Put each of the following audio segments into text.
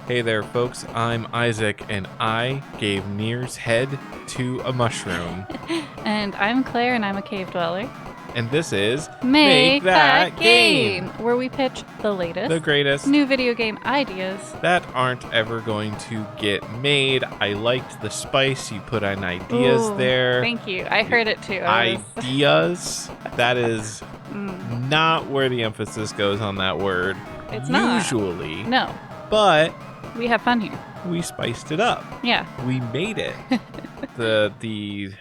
Hey there, folks. I'm Isaac, and I gave Nier's head to a mushroom. And I'm Claire, and I'm a cave dweller. And this is Make That Game, where we pitch the latest, the greatest new video game ideas that aren't ever going to get made. I liked the spice you put on ideas there. Thank you. I heard it too. Ideas. That is not where the emphasis goes on that word. It's not. Usually. No. But we have fun here. We spiced it up. Yeah. We made it. the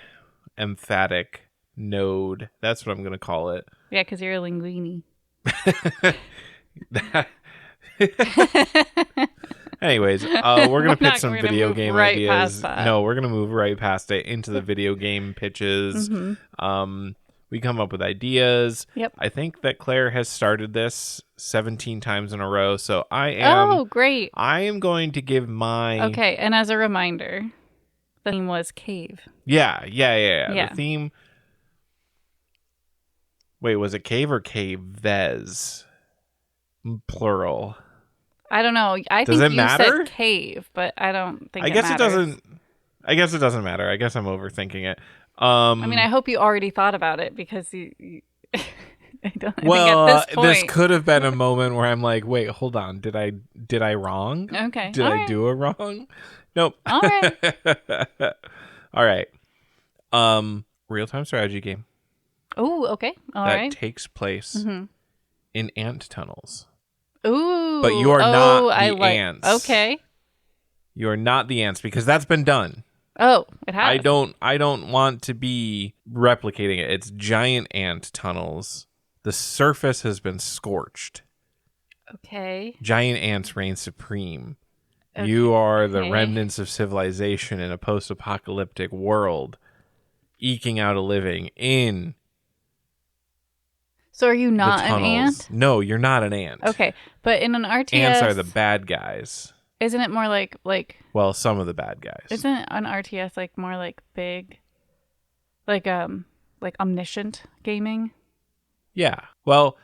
emphatic node. That's what I'm going to call it. Yeah, because you're a linguini. Anyways, we're going to pitch some video game ideas. No, we're going to move right past it into the video game pitches. Mm-hmm. We come up with ideas. Yep. I think that Claire has started this 17 times in a row, so I am... Oh, great. I am going to give my... Okay, and as a reminder, the theme was cave. Yeah. The theme... Wait, was it cave or caves? Plural. I don't know. I think you said cave, but I don't think it matters. I guess it doesn't matter. I guess I'm overthinking it. I mean, I hope you already thought about it because you I think at this point... this could have been a moment where I'm like, wait, hold on. Did I wrong? Okay. Did I do a wrong? Nope. All right. All right. Real-time strategy game. Oh, okay. All right. That takes place in ant tunnels. Ooh. But you are not the ants. Okay. You are not the ants because that's been done. Oh, it has. I don't want to be replicating it. It's giant ant tunnels. The surface has been scorched. Okay. Giant ants reign supreme. Okay. You are the remnants of civilization in a post-apocalyptic world, eking out a living in... So are you not an ant? No, you're not an ant. Okay, but in an RTS... Ants are the bad guys. Isn't it more like... Well, some of the bad guys. Isn't an RTS like more like big... Like omniscient gaming? Yeah. Well,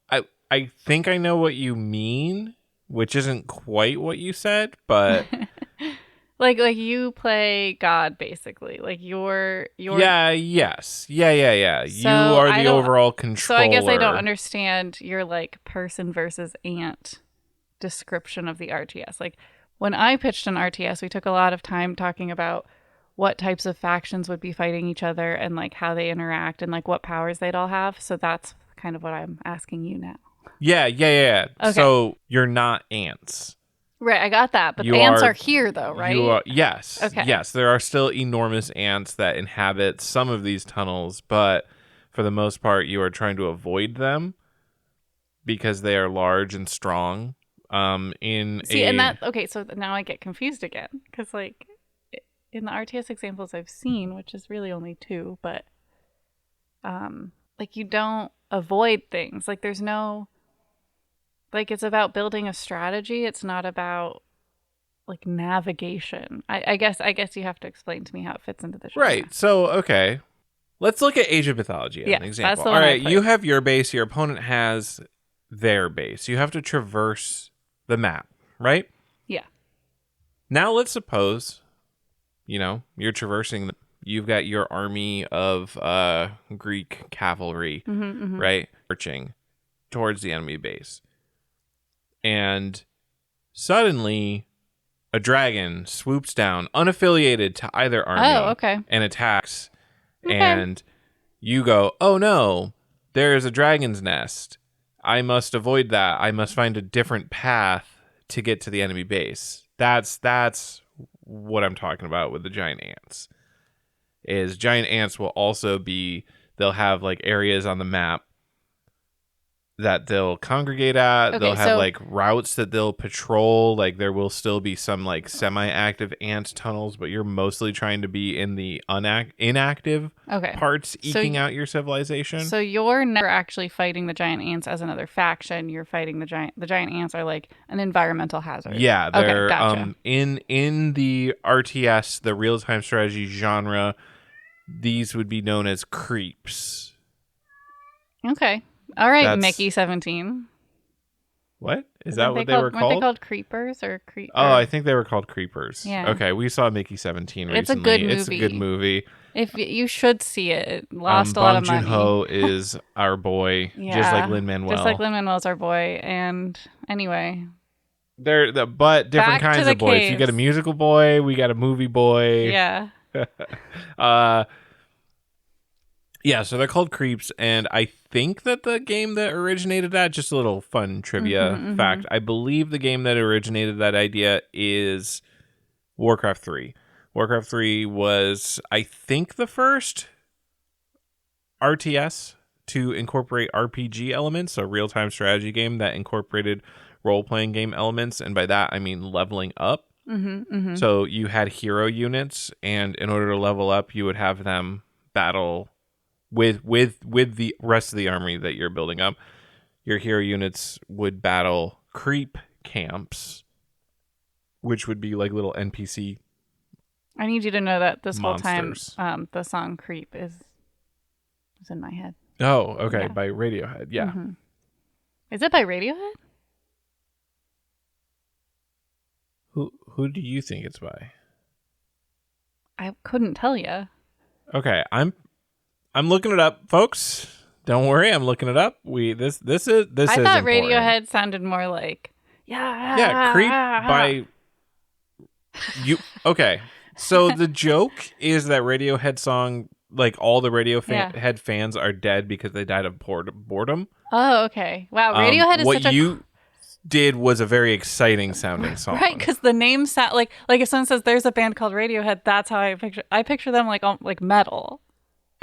I think I know what you mean, which isn't quite what you said, but... Like you play God, basically. Like you're... Yes. Yeah. So you are the overall controller. So I guess I don't understand your like person versus ant description of the RTS. Like when I pitched an RTS, we took a lot of time talking about what types of factions would be fighting each other and like how they interact and like what powers they'd all have. So that's kind of what I'm asking you now. Yeah. Okay. So you're not ants. Right, I got that. But the ants are here though, right? Yes. Okay. Yes, there are still enormous ants that inhabit some of these tunnels, but for the most part you are trying to avoid them because they are large and strong. So now I get confused again because like in the RTS examples I've seen, which is really only 2, but like you don't avoid things. Like there's no, like it's about building a strategy. It's not about like navigation. I guess you have to explain to me how it fits into the genre. Right. So okay, let's look at Age of Mythology as an example. That's the one. All right, you have your base. Your opponent has their base. You have to traverse the map, right? Yeah. Now let's suppose, you're traversing. You've got your army of Greek cavalry, right? Marching towards the enemy base. And suddenly a dragon swoops down, unaffiliated to either army, and attacks. Okay. And you go, oh no, there's a dragon's nest. I must avoid that. I must find a different path to get to the enemy base. That's what I'm talking about with the giant ants. Is giant ants will also they'll have like areas on the map that they'll congregate at. Okay, they'll have like routes that they'll patrol. Like there will still be some like semi-active ant tunnels, but you're mostly trying to be in the inactive parts, eking out your civilization. So you're never actually fighting the giant ants as another faction. You're fighting the giant ants are like an environmental hazard. Yeah, they're gotcha. In the RTS, the real-time strategy genre, these would be known as creeps. Okay. All right, Mickey 17. What? Is that what they were Weren't they called? called creepers or Oh, I think they were called creepers. Yeah. Okay, we saw Mickey 17 recently. It's a good movie. It's a good movie. If you should see it, it lost a lot of money. Bong Joon-ho is our boy, just like Lin-Manuel. Just like Lin-Manuel's our boy. And anyway, but different kinds of boys. caves. You got a musical boy, we got a movie boy. Yeah. Yeah, so they're called creeps, and I think that the game that originated that, just a little fun trivia fact, I believe the game that originated that idea is Warcraft 3. Warcraft 3 was, I think, the first RTS to incorporate RPG elements, a real-time strategy game that incorporated role-playing game elements, and by that I mean leveling up. So you had hero units, and in order to level up, you would have them battle with the rest of the army that you're building up. Your hero units would battle creep camps, which would be like little NPC. I need you to know that this monsters. whole time, the song "Creep" is in my head. Oh, okay, by Radiohead. Yeah. Is it by Radiohead? Who do you think it's by? I couldn't tell you. Okay, I'm looking it up, folks. Don't worry, I'm looking it up. This is I thought important. Radiohead sounded more like Creep by you. Okay, so the joke is that Radiohead song, like all the Radiohead fans are dead because they died of boredom. Oh, okay. Wow, Radiohead is what such a you did was a very exciting sounding song, right? Because the name sound like if someone says there's a band called Radiohead, that's how I picture them like metal.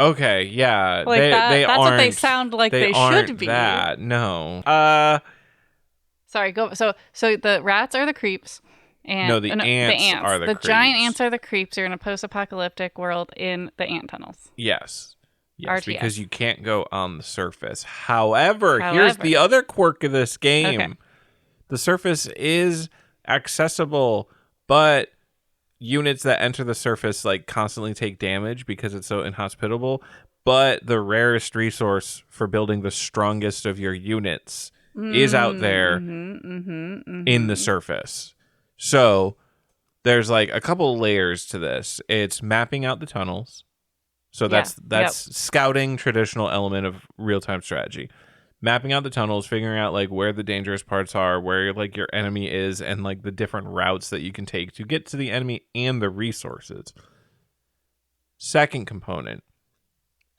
Okay, yeah, like that's what they sound like they should be. That no, sorry, go. So the rats are the creeps, and no, the ants are the creeps. Giant ants are the creeps. You're in a post-apocalyptic world in the ant tunnels. Yes, RTS. Because you can't go on the surface. However, here's the other quirk of this game. Okay. The surface is accessible, but units that enter the surface like constantly take damage because it's so inhospitable. But the rarest resource for building the strongest of your units is out there in the surface. So there's like a couple layers to this. It's mapping out the tunnels. So that's scouting, traditional element of real-time strategy. Mapping out the tunnels, figuring out like where the dangerous parts are, where like your enemy is, and like the different routes that you can take to get to the enemy and the resources. Second component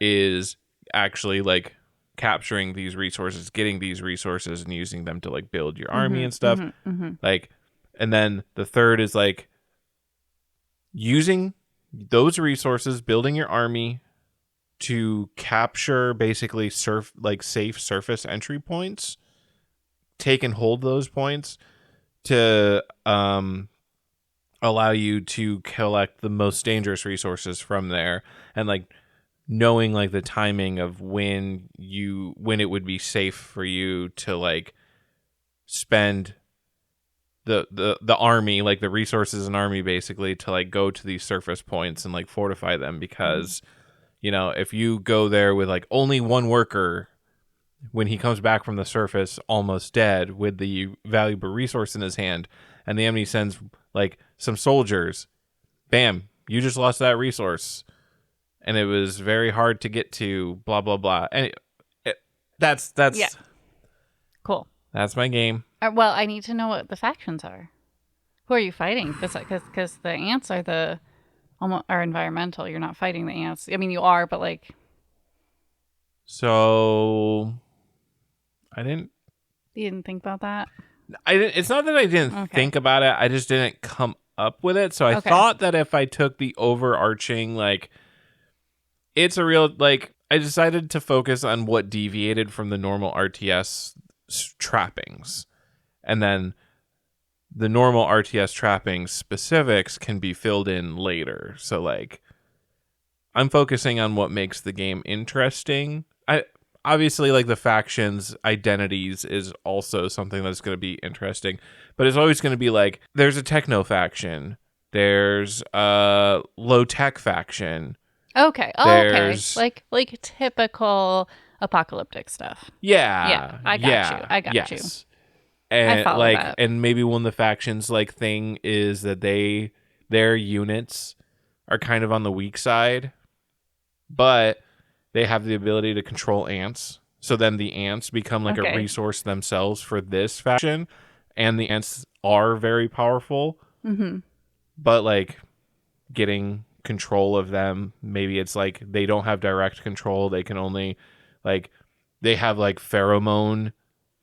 is actually like capturing these resources, getting these resources and using them to like build your army and stuff. Like, and then the third is like using those resources, building your army to capture basically safe surface entry points, take and hold those points to allow you to collect the most dangerous resources from there, and like knowing like the timing of when it would be safe for you to like spend the army, like the resources and army basically, to like go to these surface points and like fortify them, because you know, if you go there with like only one worker, when he comes back from the surface almost dead with the valuable resource in his hand, and the enemy sends like some soldiers, bam, you just lost that resource. And it was very hard to get to, blah, blah, blah. And that's cool. That's my game. Well, I need to know what the factions are. Who are you fighting? Because the ants are environmental. You're not fighting the ants. I mean, you are, but like. So, you didn't think about that? It's not that I didn't think about it. I just didn't come up with it. So I thought that if I took the overarching, like, it's a real, like, I decided to focus on what deviated from the normal RTS trappings. And then the normal RTS trappings specifics can be filled in later. So like I'm focusing on what makes the game interesting. Obviously like the factions identities is also something that's going to be interesting, but it's always going to be like there's a techno faction, there's a low tech faction. Okay. Okay. Like typical apocalyptic stuff. Yeah. Yeah. I got you. And follow like, that. and maybe one of the factions like thing is that their units are kind of on the weak side, but they have the ability to control ants. So then the ants become like a Okay. resource themselves for this faction, and the ants are very powerful. Mm-hmm. But like getting control of them, maybe it's like they don't have direct control. They can only like they have like pheromone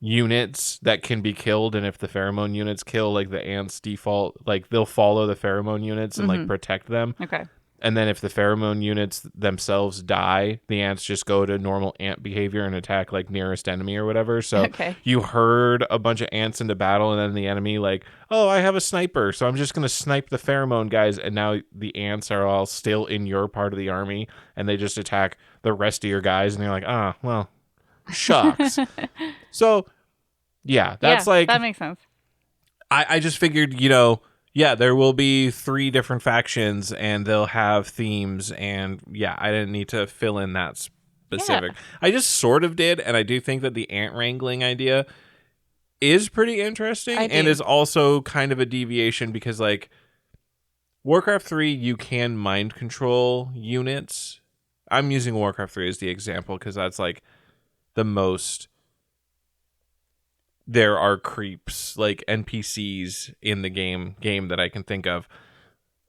units that can be killed, and if the pheromone units kill, like the ants default, like they'll follow the pheromone units and like protect them. Okay. And then if the pheromone units themselves die, the ants just go to normal ant behavior and attack like nearest enemy or whatever. So Okay. you herd a bunch of ants into battle, and then the enemy like, oh, I have a sniper, so I'm just going to snipe the pheromone guys. And now the ants are all still in your part of the army, and they just attack the rest of your guys. And you're like, ah, well, shucks. So yeah, that's like, that makes sense. I just figured, yeah, there will be 3 different factions and they'll have themes, and yeah, I didn't need to fill in that specific. Yeah. I just sort of did, and I do think that the ant wrangling idea is pretty interesting and is also kind of a deviation because like Warcraft 3, you can mind control units. I'm using Warcraft 3 as the example because that's like the most... There are creeps, like NPCs in the game that I can think of.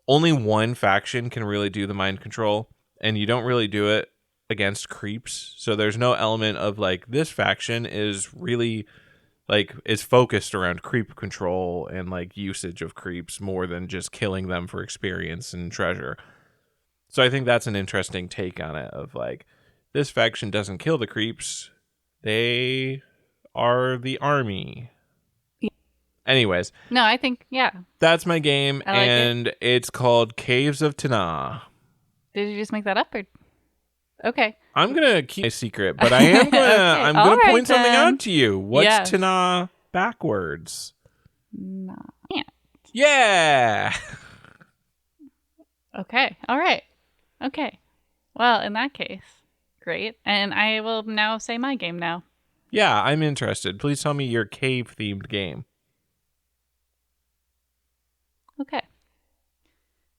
Only one faction can really do the mind control, and you don't really do it against creeps. So there's no element of like this faction is really like is focused around creep control and like usage of creeps more than just killing them for experience and treasure. So I think that's an interesting take on it of like this faction doesn't kill the creeps. They are the army. Yeah. Anyways. No, I think, yeah. That's my game, I like and it's called Caves of Tana. Did you just make that up? Or... Okay. I'm going to keep my secret, but I am going to Okay. I'm going to point something then. out to you. What's Yes. Tana backwards? No. Yeah. Yeah. Okay. All right. Okay. Well, in that case, great. And I will now say my game now. Yeah, I'm interested. Please tell me your cave-themed game. Okay.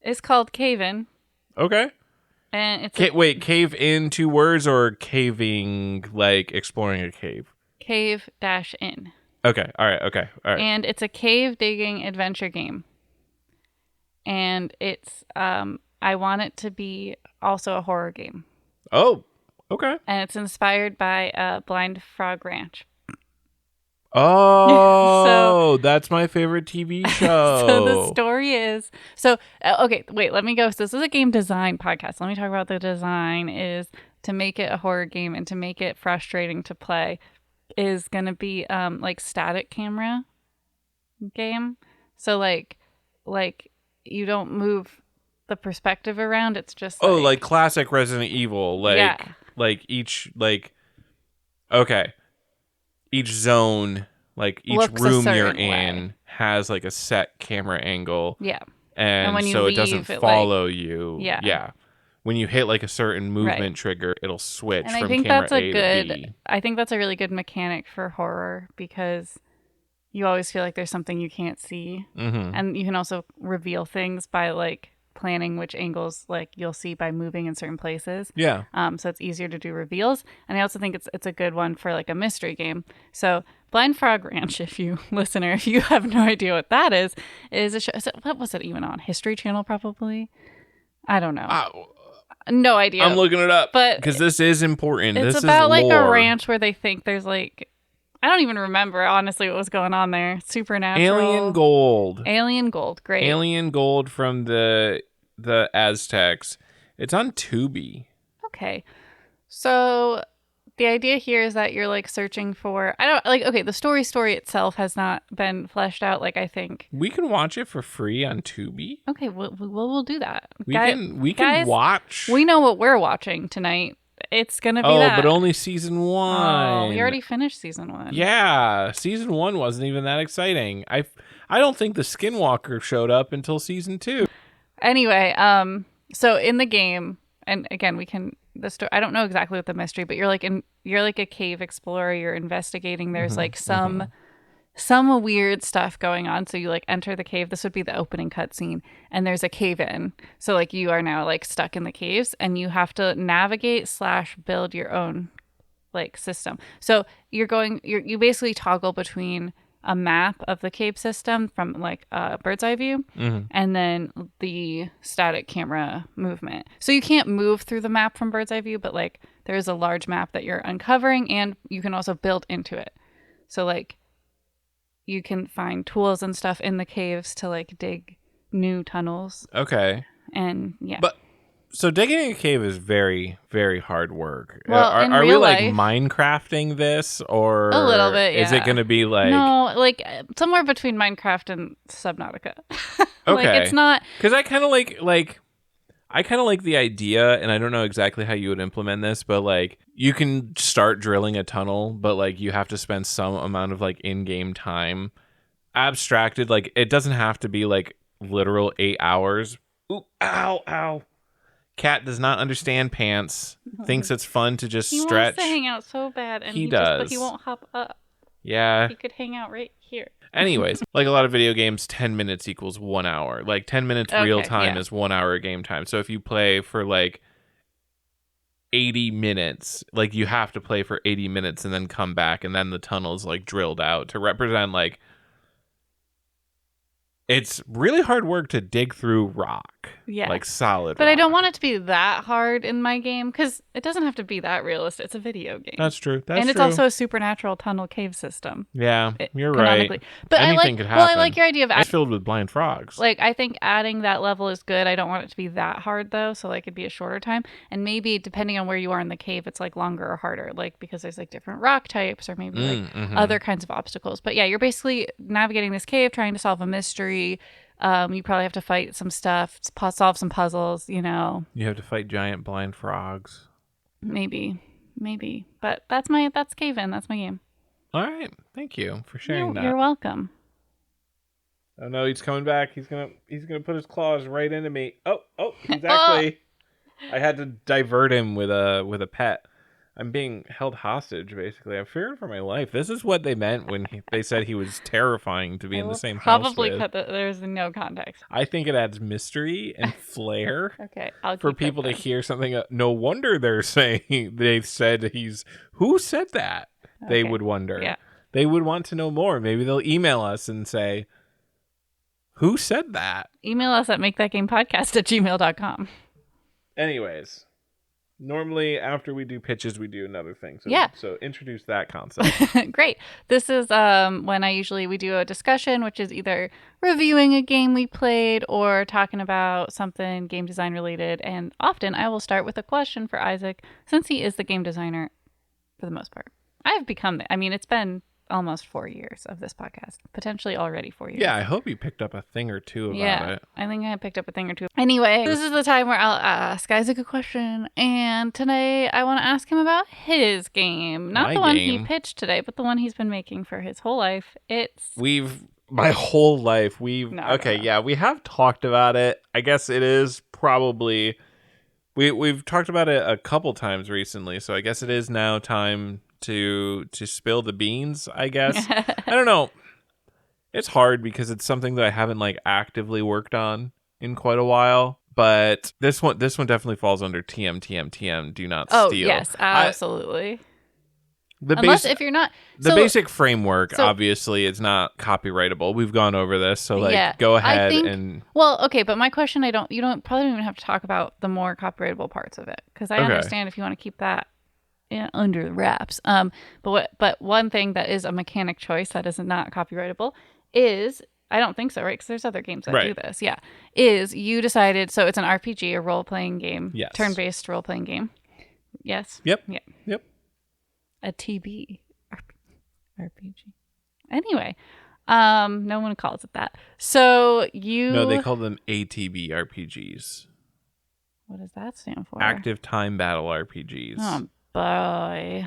It's called Cave In. Okay. And it's Wait, cave in 2 words or caving, like exploring a cave? cave-in. Okay. All right. And it's a cave digging adventure game. And it's I want it to be also a horror game. Oh, okay. And it's inspired by Blind Frog Ranch. Oh, that's my favorite TV show. So the story is okay, wait, let me go. So this is a game design podcast. Let me talk about the design is to make it a horror game and to make it frustrating to play is going to be like static camera game. So like you don't move the perspective around. It's just like classic Resident Evil, like each okay. Each zone, like each looks room you're way. in has like a set camera angle. Yeah. And when you so leave, it doesn't follow you. Yeah. When you hit like a certain movement trigger, it'll switch and from I think camera that's A to B. I think that's a really good mechanic for horror because you always feel like there's something you can't see. Mm-hmm. And you can also reveal things by like planning which angles like you'll see by moving in certain places. Yeah. So it's easier to do reveals. And I also think it's a good one for like a mystery game. So Blind Frog Ranch, if you have no idea what that is a show. What was it even on? History Channel probably? I don't know. No idea. I'm looking it up. But because this is important. It's this about is like lore. a ranch where they think there's like I don't even remember honestly what was going on there. Supernatural. Alien gold. Great. Alien gold from the Aztecs. It's on Tubi. Okay. So the idea here is that you're like searching for the story itself has not been fleshed out like I think. We can watch it for free on Tubi. Okay, we'll do that. We can watch. We know what we're watching tonight. It's gonna be that. Oh, but only season 1. Oh, we already finished season 1. Yeah, season 1 wasn't even that exciting. I don't think the Skinwalker showed up until season 2. Anyway, so in the game, and again, I don't know exactly what the mystery, but you're like a cave explorer. You're investigating. There's like some some weird stuff going on. So you like enter the cave. This would be the opening cutscene, and there's a cave in. So like you are now like stuck in the caves, and you have to navigate / build your own like system. So you basically toggle between a map of the cave system from like a bird's eye view, and then the static camera movement. So you can't move through the map from bird's eye view, but like there is a large map that you're uncovering, and you can also build into it. So like you can find tools and stuff in the caves to like dig new tunnels. Okay. And yeah. But so digging in a cave is very, very hard work. Well, are we like Minecrafting this, or a little bit? Yeah. Is it going to be like like somewhere between Minecraft and Subnautica? Okay. Like it's not, because I kind of like the idea, and I don't know exactly how you would implement this, but like you can start drilling a tunnel, but like you have to spend some amount of like in-game time abstracted. Like it doesn't have to be like literal 8 hours. Ooh, ow. Cat does not understand pants. Thinks it's fun to just stretch. He wants to hang out so bad, and he does. But he won't hop up. Yeah. He could hang out right here. Anyways, like a lot of video games, 10 minutes equals 1 hour. Like 10 minutes real time is 1 hour game time. So if you play for like 80 minutes, like you have to play for 80 minutes and then come back, and then the tunnel's like drilled out to represent like it's really hard work to dig through rock. Yeah. Like solid But rock. I don't want it to be that hard in my game, because it doesn't have to be that realistic. It's a video game. That's true. And it's also a supernatural tunnel cave system. Yeah, you're right. But anything could happen. Well, I like your idea of it's filled with blind frogs. Like, I think adding that level is good. I don't want it to be that hard, though. So, like, it'd be a shorter time. And maybe, depending on where you are in the cave, it's, like, longer or harder. Like, because there's, like, different rock types or maybe, other kinds of obstacles. But, yeah, you're basically navigating this cave, trying to solve a mystery. You probably have to fight some stuff, solve some puzzles, you know. You have to fight giant blind frogs. Maybe. But that's Cave In. That's my game. All right. Thank you for sharing that. You're welcome. Oh no, he's coming back. He's gonna put his claws right into me. Oh, he's actually I had to divert him with a pet. I'm being held hostage, basically. I'm fearing for my life. This is what they meant when they said he was terrifying to be in the same house with. Probably cut there's no context. I think it adds mystery and flair. Okay, for people to hear something. No wonder they're saying they said he's. Who said that? Okay. They would wonder. Yeah. They would want to know more. Maybe they'll email us and say, "Who said that?" Email us at makethatgamepodcast@gmail.com. Anyways. Normally, after we do pitches, we do another thing. So introduce that concept. Great. This is when we do a discussion, which is either reviewing a game we played or talking about something game design related. And often I will start with a question for Isaac, since he is the game designer for the most part. I've become it's been almost 4 years of this podcast, potentially already 4 years. Yeah, I hope you picked up a thing or two about it. I think I picked up a thing or two. Anyway, this is the time where I'll ask Isaac a question, and today I want to ask him about his game. Not the one he pitched today, but the one he's been making for his whole life. My whole life, we have talked about it. I guess it is probably, we've talked about it a couple times recently, so I guess it is now time to spill the beans, I guess. I don't know. It's hard because it's something that I haven't like actively worked on in quite a while. But this one definitely falls under TM. Do not steal. Oh yes, absolutely. If you're not the basic framework, obviously, it's not copyrightable. We've gone over this, so go ahead and. Well, okay, but my question, you don't probably even have to talk about the more copyrightable parts of it, because I understand if you want to keep that under wraps. But one thing that is a mechanic choice that is not copyrightable is, I don't think so, right? Because there's other games that do this. Yeah, is you decided, so it's an RPG, a role playing game, turn-based role playing game. Yes. Yep. Yeah. Yep. A TB RPG. Anyway, no one calls it that. So No, they call them ATB RPGs. What does that stand for? Active Time Battle RPGs. Oh boy.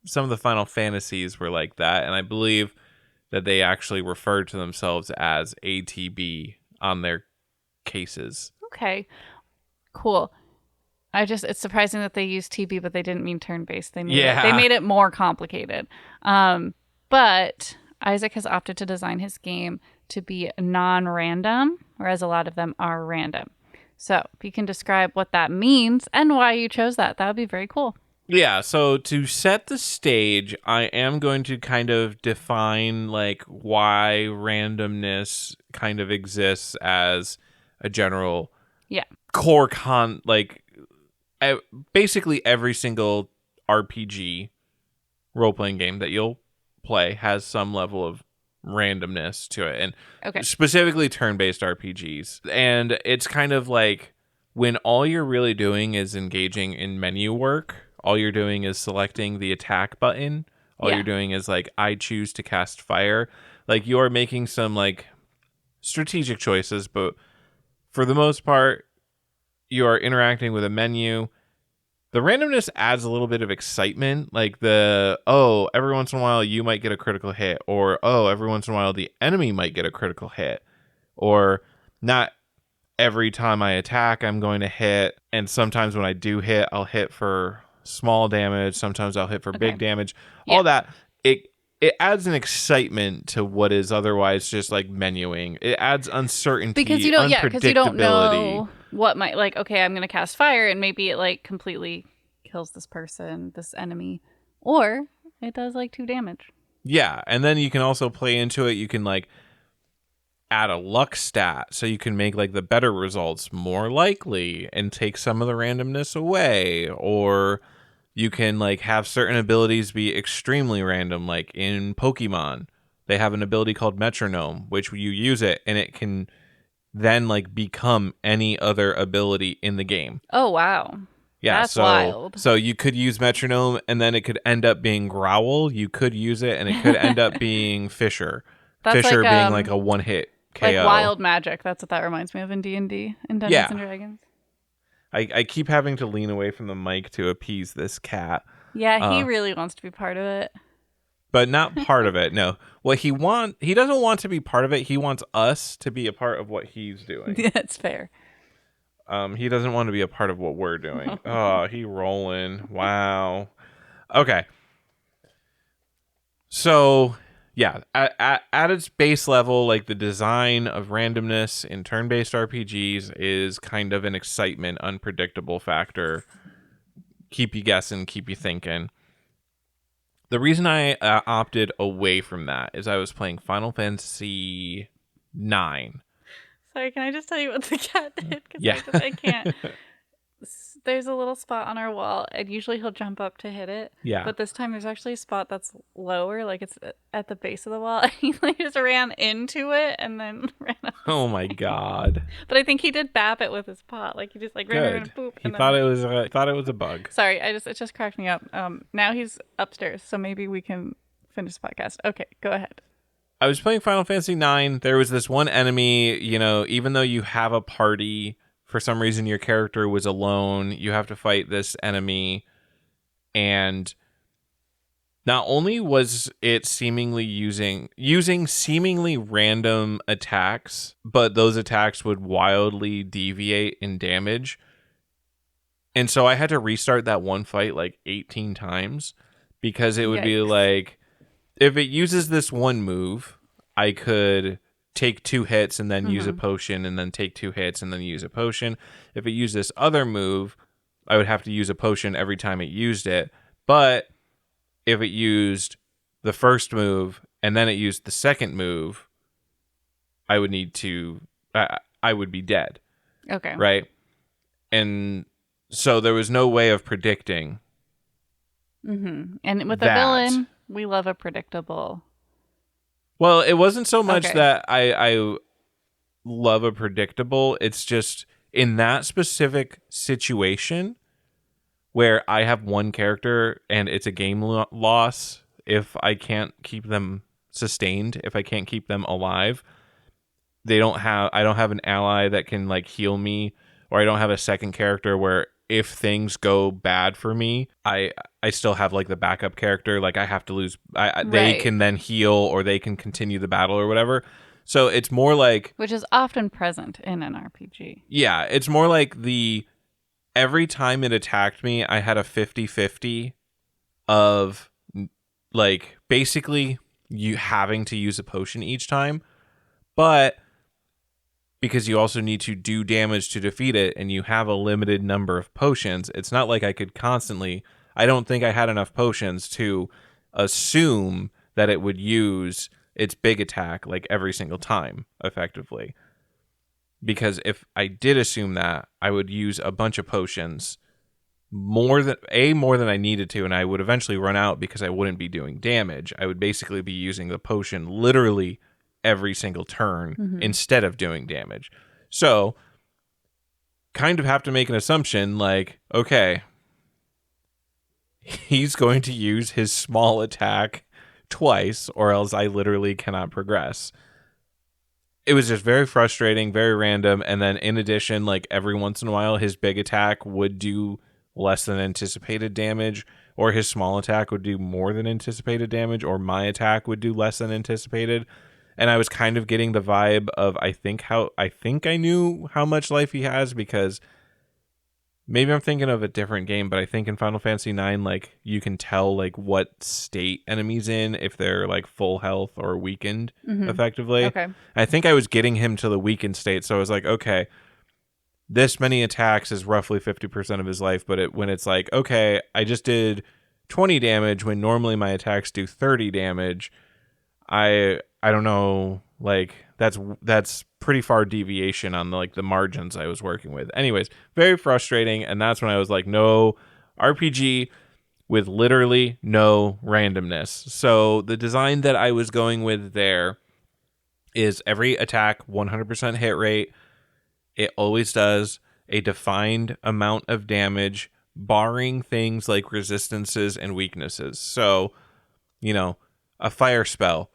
Some of the Final Fantasies were like that, and I believe that they actually referred to themselves as ATB on their cases. Okay. Cool. It's surprising that they used TV, but they didn't mean turn-based. They Yeah. made it more complicated. But Isaac has opted to design his game to be non-random, whereas a lot of them are random. So if you can describe what that means and why you chose that would be very cool. Yeah, so to set the stage, I am going to kind of define like why randomness kind of exists as a general core basically every single RPG role-playing game that you'll play has some level of randomness to it, and specifically turn-based RPGs. And it's kind of like when all you're really doing is engaging in menu work. All you're doing is selecting the attack button. All you're doing is like, I choose to cast fire. Like, you're making some like strategic choices, but for the most part, you are interacting with a menu. The randomness adds a little bit of excitement. Like every once in a while you might get a critical hit, or every once in a while the enemy might get a critical hit, or not every time I attack I'm going to hit. And sometimes when I do hit, I'll hit for small damage, sometimes I'll hit for big damage. All that, it adds an excitement to what is otherwise just like menuing. It adds uncertainty, because you don't know what might, like, okay, I'm gonna cast fire and maybe it like completely kills this person, this enemy, or it does like 2 damage. Yeah, and then you can also play into it. You can like add a luck stat, so you can make like the better results more likely and take some of the randomness away. Or you can like have certain abilities be extremely random, like in Pokemon they have an ability called Metronome, which you use it and it can then like become any other ability in the game. Oh wow. Yeah, that's wild. So you could use Metronome and then it could end up being Growl. You could use it and it could end up being Fisher. Fisher like, being like a one-hit KO. Like wild magic. That's what that reminds me of in D&D, in Dungeons and Dragons. I keep having to lean away from the mic to appease this cat. Yeah, he really wants to be part of it. But not part of it, no. He doesn't want to be part of it. He wants us to be a part of what he's doing. Yeah, that's fair. He doesn't want to be a part of what we're doing. Oh, he rolling. Wow. Okay. So, yeah, at its base level, like the design of randomness in turn-based RPGs is kind of an excitement, unpredictable factor. Keep you guessing, keep you thinking. The reason I opted away from that is I was playing Final Fantasy IX. Sorry, can I just tell you what the cat did? Yeah. I can't. There's a little spot on our wall, and usually he'll jump up to hit it. Yeah. But this time there's actually a spot that's lower, like it's at the base of the wall. He like just ran into it and then ran up. Oh my god! But I think he did bap it with his paw, like he just like ran and boop. He thought it was a bug. Sorry, it just cracked me up. Now he's upstairs, so maybe we can finish the podcast. Okay, go ahead. I was playing Final Fantasy IX. There was this one enemy. Even though you have a party, for some reason your character was alone. You have to fight this enemy, and not only was it seemingly using seemingly random attacks, but those attacks would wildly deviate in damage. And so I had to restart that one fight like 18 times because it would be like, if it uses this one move, I could take 2 hits and then use a potion, and then take 2 hits and then use a potion. If it used this other move, I would have to use a potion every time it used it. But if it used the first move and then it used the second move, I would be dead. Okay. Right? And so there was no way of predicting. Mm-hmm. And with a villain, we love a predictable. Well, it wasn't so much that I love a predictable. It's just in that specific situation where I have one character and it's a game loss if I can't keep them sustained, if I can't keep them alive. I don't have an ally that can like heal me, or I don't have a second character where if things go bad for me, I still have like the backup character. Like I have to lose, they can then heal, or they can continue the battle or whatever. So it's more like, which is often present in an RPG. Yeah, it's more like the every time it attacked me, I had a 50-50 of like basically you having to use a potion each time, but because you also need to do damage to defeat it and you have a limited number of potions, it's not like I could constantly, I don't think I had enough potions to assume that it would use its big attack like every single time effectively. Because if I did assume that, I would use a bunch of potions more than I needed to, and I would eventually run out because I wouldn't be doing damage. I would basically be using the potion literally every single turn instead of doing damage. So kind of have to make an assumption like, okay, he's going to use his small attack twice or else I literally cannot progress. It was just very frustrating, very random. And then in addition, like every once in a while, his big attack would do less than anticipated damage, or his small attack would do more than anticipated damage, or my attack would do less than anticipated. And I was kind of getting the vibe of I think I knew how much life he has, because maybe I'm thinking of a different game, but I think in Final Fantasy IX, like you can tell like what state enemies in if they're like full health or weakened effectively. Okay. I think I was getting him to the weakened state, so I was like, okay, this many attacks is roughly 50% of his life, but when it's like, okay, I just did 20 damage when normally my attacks do 30 damage, I don't know, like that's pretty far deviation on the margins I was working with. Anyways, very frustrating, and that's when I was like, no RPG with literally no randomness. So the design that I was going with there is every attack 100% hit rate. It always does a defined amount of damage, barring things like resistances and weaknesses. So, a fire spell,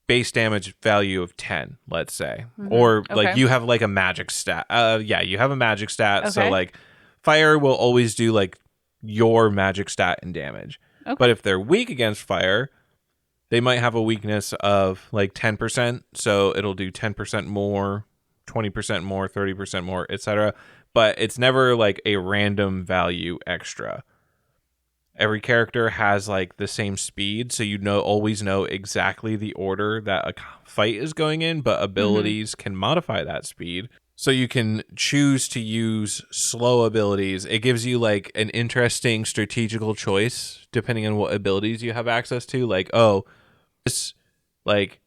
base damage value of 10, let's say. Or like you have like a magic stat. You have a magic stat. Okay. So like fire will always do like your magic stat and damage. Okay. But if they're weak against fire, they might have a weakness of like 10%. So it'll do 10% more, 20% more, 30% more, etc. But it's never like a random value extra. Every character has like the same speed, so always know exactly the order that a fight is going in, but abilities can modify that speed. So you can choose to use slow abilities. It gives you like an interesting strategical choice depending on what abilities you have access to. Like, this like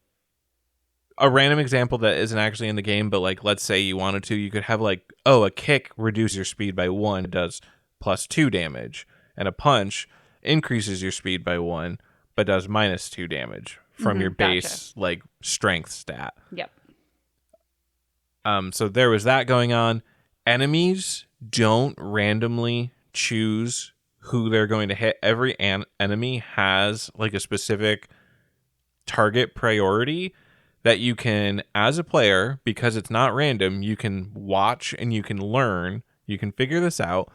a random example that isn't actually in the game, but like let's say you wanted to, you could have like, a kick reduces your speed by 1, it does +2 damage. And a punch increases your speed by 1, but does -2 damage from your base like strength stat. Yep. So there was that going on. Enemies don't randomly choose who they're going to hit. Every enemy has like a specific target priority that you can, as a player, because it's not random, you can watch and you can learn. You can figure this out.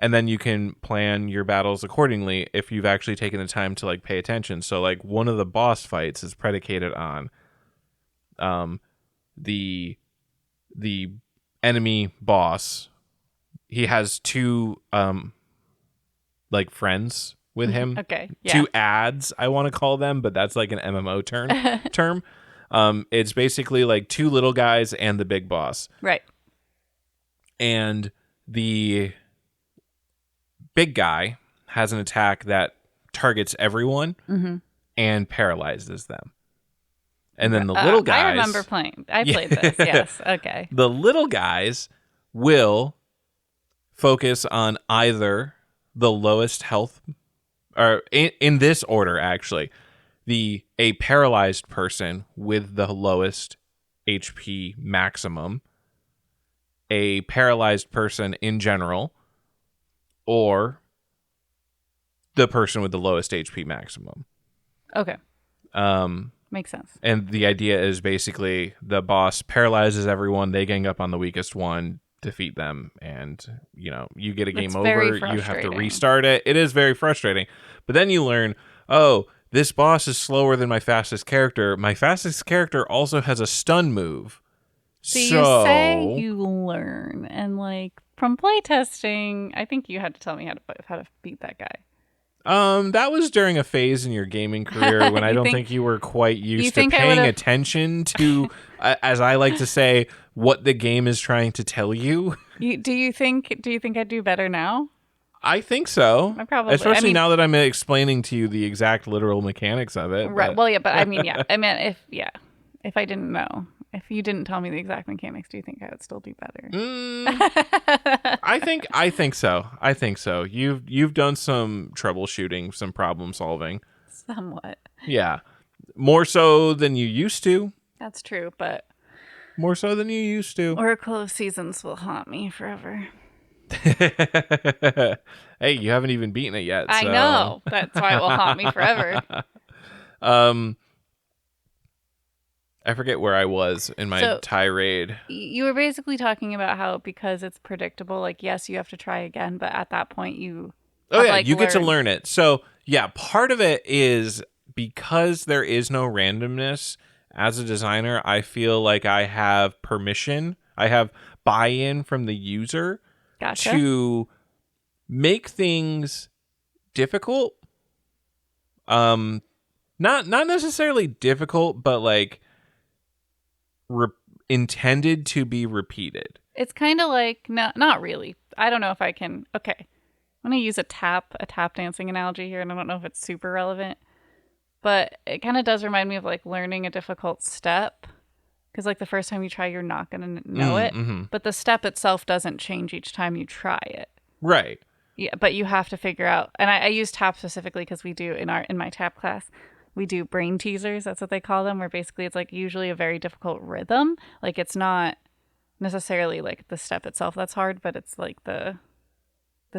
And then you can plan your battles accordingly if you've actually taken the time to like pay attention. So like one of the boss fights is predicated on the enemy boss. He has 2 like friends with him. Okay. Yeah. 2 ads, I want to call them, but that's like an MMO term. It's basically like 2 little guys and the big boss. Right. And the big guy has an attack that targets everyone and paralyzes them. And then the little guys... I remember playing. I played this, yes. Okay. The little guys will focus on either the lowest health... or in this order, actually. A paralyzed person with the lowest HP maximum. A paralyzed person in general. Or the person with the lowest HP maximum. Okay. Makes sense. And the idea is basically the boss paralyzes everyone, they gang up on the weakest one, defeat them, and you get a game over, you have to restart it. It is very frustrating. But then you learn, this boss is slower than my fastest character. My fastest character also has a stun move. So you say you learn, and like from playtesting, I think you had to tell me how to beat that guy. That was during a phase in your gaming career when I don't think you were quite used to paying attention to, as I like to say, what the game is trying to tell you. Do you think I do better now? I think so. Especially now that I'm explaining to you the exact literal mechanics of it. Right. But. Well, yeah, but I mean, yeah. I mean, if I didn't know, if you didn't tell me the exact mechanics, do you think I would still do better? I think so. I think so. You've done some troubleshooting, some problem solving. Somewhat. Yeah. More so than you used to. That's true, but more so than you used to. Oracle of Seasons will haunt me forever. Hey, you haven't even beaten it yet. I know. That's why it will haunt me forever. I forget where I was in my tirade. You were basically talking about how because it's predictable, like, yes, you have to try again, but at that point you get to learn it. So, yeah, part of it is because there is no randomness. As a designer, I feel like I have permission. I have buy-in from the user to make things difficult. Not necessarily difficult, but like intended to be repeated. It's kind of like not really. I don't know if I can. Okay, I'm gonna use a tap dancing analogy here, and I don't know if it's super relevant, but it kind of does remind me of like learning a difficult step. Because like the first time you try, you're not going to know it. Mm-hmm. But the step itself doesn't change each time you try it. Right. Yeah, but you have to figure out. And I use tap specifically because we do in my tap class, we do brain teasers. That's what they call them. Where basically it's like usually a very difficult rhythm. Like it's not necessarily like the step itself that's hard, but it's like the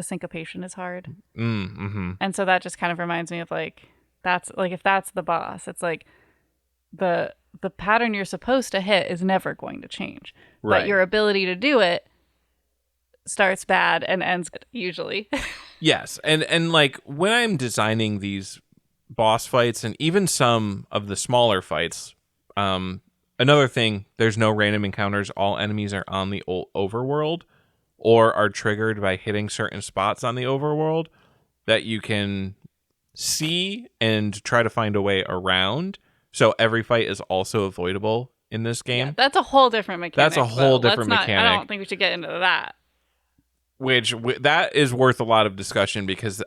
syncopation is hard. Mm-hmm. And so that just kind of reminds me of like that's like if that's the boss, it's like the pattern you're supposed to hit is never going to change. Right. But your ability to do it starts bad and ends good, usually. Yes. And like when I'm designing these boss fights and even some of the smaller fights, another thing, there's no random encounters. All enemies are on the overworld or are triggered by hitting certain spots on the overworld that you can see and try to find a way around. So every fight is also avoidable in this game. Yeah, that's a whole different mechanic. That's a whole different mechanic. I don't think we should get into that. That is worth a lot of discussion because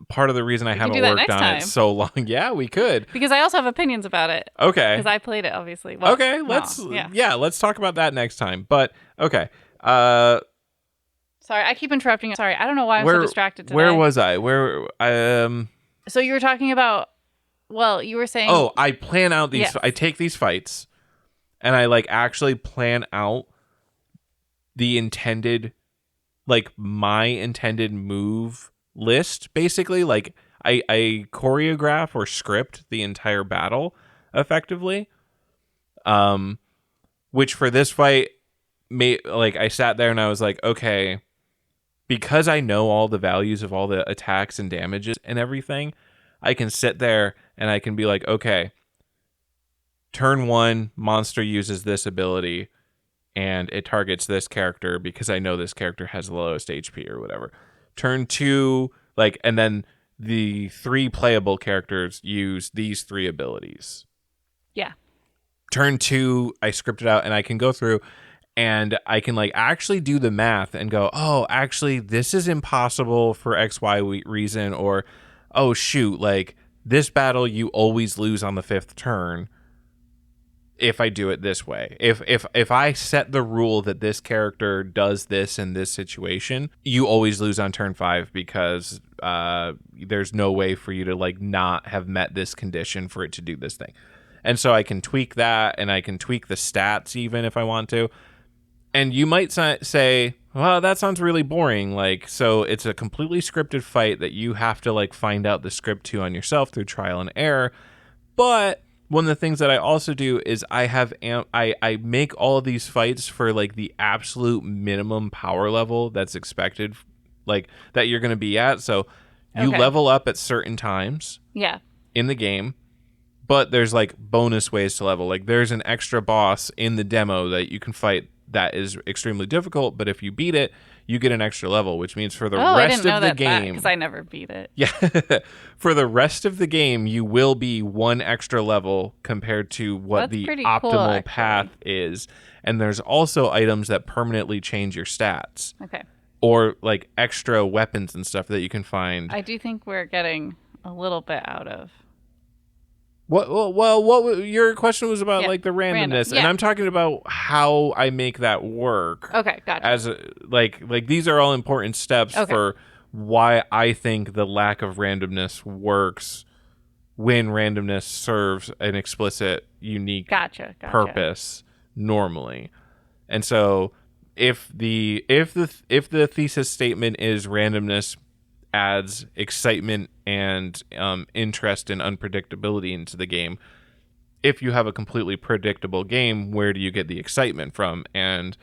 part of the reason I haven't worked on it so long. Yeah, we could. Because I also have opinions about it. Okay. Because I played it, obviously. Well, okay, let's talk about that next time. But okay. Sorry, I keep interrupting you. Sorry, I don't know why I'm so distracted today. Where was I? So you were talking about. Well, you were saying... Oh, I plan out these... Yes. I take these fights, and I, like, actually plan out the intended... Like, my intended move list, basically. Like, I choreograph or script the entire battle, effectively. Which, for this fight, I sat there and I was like, okay, because I know all the values of all the attacks and damages and everything... I can sit there and I can be like, okay, turn 1, monster uses this ability and it targets this character because I know this character has the lowest HP or whatever. Turn 2, and then the 3 playable characters use these 3 abilities. Yeah. Turn 2, I script it out and I can go through and I can actually do the math and go, oh, actually, this is impossible for XY reason, or oh shoot, this battle you always lose on the 5th turn if I do it this way. If I set the rule that this character does this in this situation, you always lose on turn 5 because there's no way for you to not have met this condition for it to do this thing. And so I can tweak that, and I can tweak the stats even if I want to. And you might say, well, that sounds really boring. So it's a completely scripted fight that you have to find out the script to on yourself through trial and error. But one of the things that I also do is I make all of these fights for the absolute minimum power level that's expected, that you're going to be at. So you level up at certain times. Yeah. In the game. But there's bonus ways to level. There's an extra boss in the demo that you can fight that is extremely difficult, but if you beat it, you get an extra level, which means for the I rest didn't know of the that game, because I never beat it. yeah, for the rest of the game, you will be one extra level compared to what That's the pretty cool, optimal actually. path is. And there's also items that permanently change your stats. Okay. Or like extra weapons and stuff that you can find. I do think we're getting a little bit out of. What your question was about, Yeah, like the randomness, random, and yeah. I'm talking about how I make that work. Okay, gotcha. As like these are all important steps Okay. for why I think the lack of randomness works when randomness serves an explicit, unique Gotcha. purpose normally. And so if the thesis statement is randomness adds excitement and interest and unpredictability into the game, if you have a completely predictable game, where do you get the excitement from? And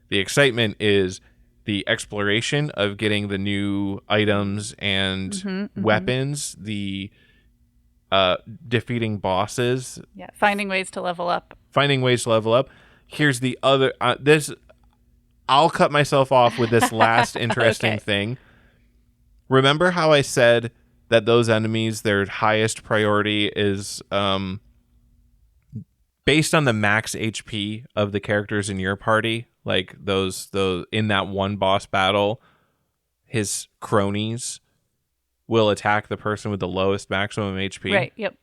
the excitement is the exploration of getting the new items and weapons, the defeating bosses, Yeah, finding ways to level up. Here's the other I'll cut myself off with this last interesting Okay. thing. Remember how I said that those enemies, their highest priority is based on the max HP of the characters in your party? Like those in that one boss battle, his cronies will attack the person with the lowest maximum HP. Right, yep.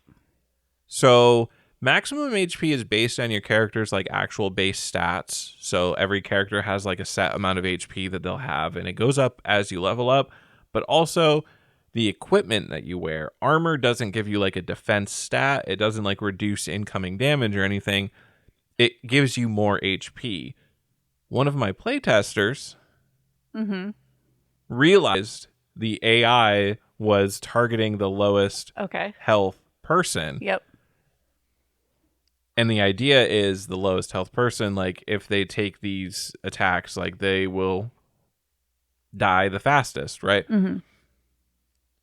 So maximum HP is based on your character's like actual base stats. So every character has like a set amount of HP that they'll have, and it goes up as you level up. But also the equipment that you wear. Armor doesn't give you like a defense stat. It doesn't like reduce incoming damage or anything. It gives you more HP. One of my playtesters realized the AI was targeting the lowest health person. Yep. And the idea is the lowest health person, like if they take these attacks, like they will die the fastest, right?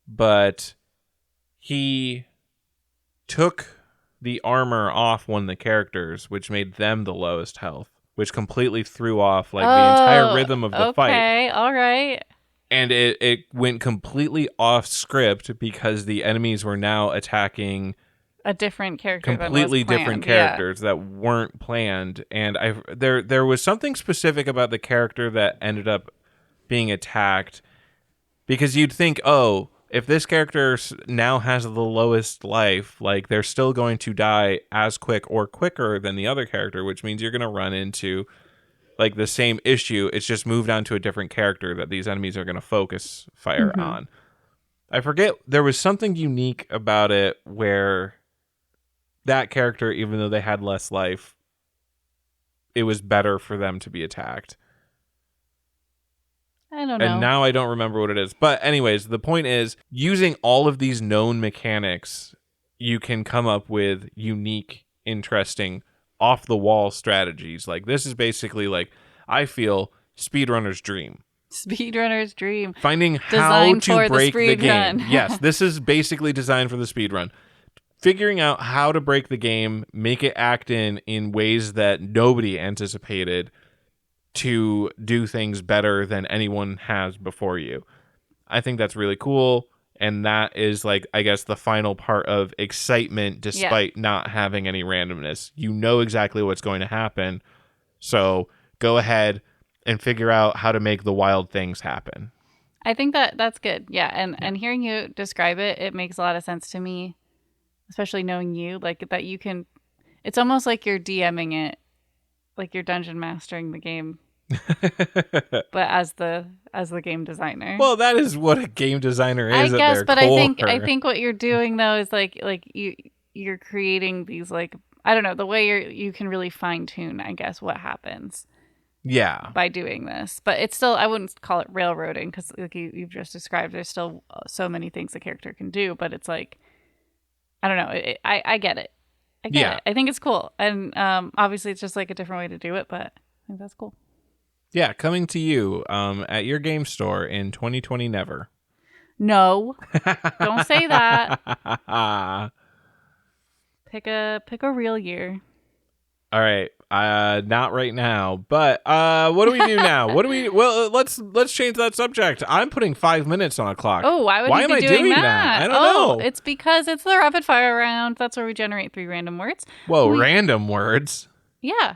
But he took the armor off one of the characters, which made them the lowest health, which completely threw off like the entire rhythm of the fight. Okay, all right. And it went completely off script because the enemies were now attacking a different character, completely different characters that weren't planned. And there was something specific about the character that ended up being attacked, because you'd think, oh, if this character now has the lowest life, like they're still going to die as quick or quicker than the other character, which means you're going to run into like the same issue. It's just moved on to a different character that these enemies are going to focus fire on. I forget, there was something unique about it where that character, even though they had less life, it was better for them to be attacked. I don't know. And now I don't remember what it is. But anyways, the point is, using all of these known mechanics, you can come up with unique, interesting, off-the-wall strategies. Like, this is basically, like, I feel, speedrunner's dream. Speedrunner's dream. Finding how to break the game. Yes, this is basically designed for the speedrun. Figuring out how to break the game, make it act in ways that nobody anticipated, to do things better than anyone has before you. I think that's really cool. And that is, like, I guess the final part of excitement despite not having any randomness. You know exactly what's going to happen. So go ahead and figure out how to make the wild things happen. I think that's good. Yeah. And hearing you describe it, it makes a lot of sense to me, especially knowing you, like that you can, it's almost like you're DMing it, like you're dungeon mastering the game. But as the game designer. Well, that is what a game designer is. I guess, at their but core. I think what you're doing though is like you're creating these, like, I don't know, the way you can really fine tune, I guess, what happens. Yeah. By doing this, but it's still, I wouldn't call it railroading, because like you've just described, there's still so many things a character can do. But it's like, I don't know. I get it. I get it. I think it's cool, and obviously it's just like a different way to do it, but I think that's cool. Yeah, coming to you at your game store in 2020 never. No. Don't say that. Pick a real year. All right. Not right now. But what do we do now? Well, let's change that subject. I'm putting 5 minutes on a clock. Oh, why am you I be doing that? I don't know. It's because it's the rapid fire round. That's where we generate 3 random words. Whoa, random words? Yeah.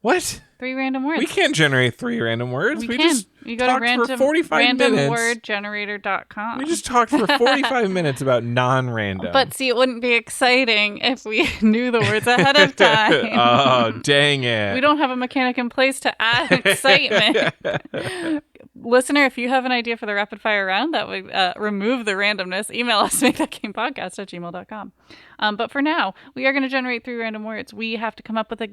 What? 3 random words. We can't generate 3 random words. We can. Just you go to randomwordgenerator.com. We just talked for 45 minutes about non-random. But see, it wouldn't be exciting if we knew the words ahead of time. Oh, dang it. We don't have a mechanic in place to add excitement. Listener, if you have an idea for the rapid fire round that would remove the randomness, email us, makethatgamepodcast@gmail.com. But for now, we are going to generate 3 random words. We have to come up with a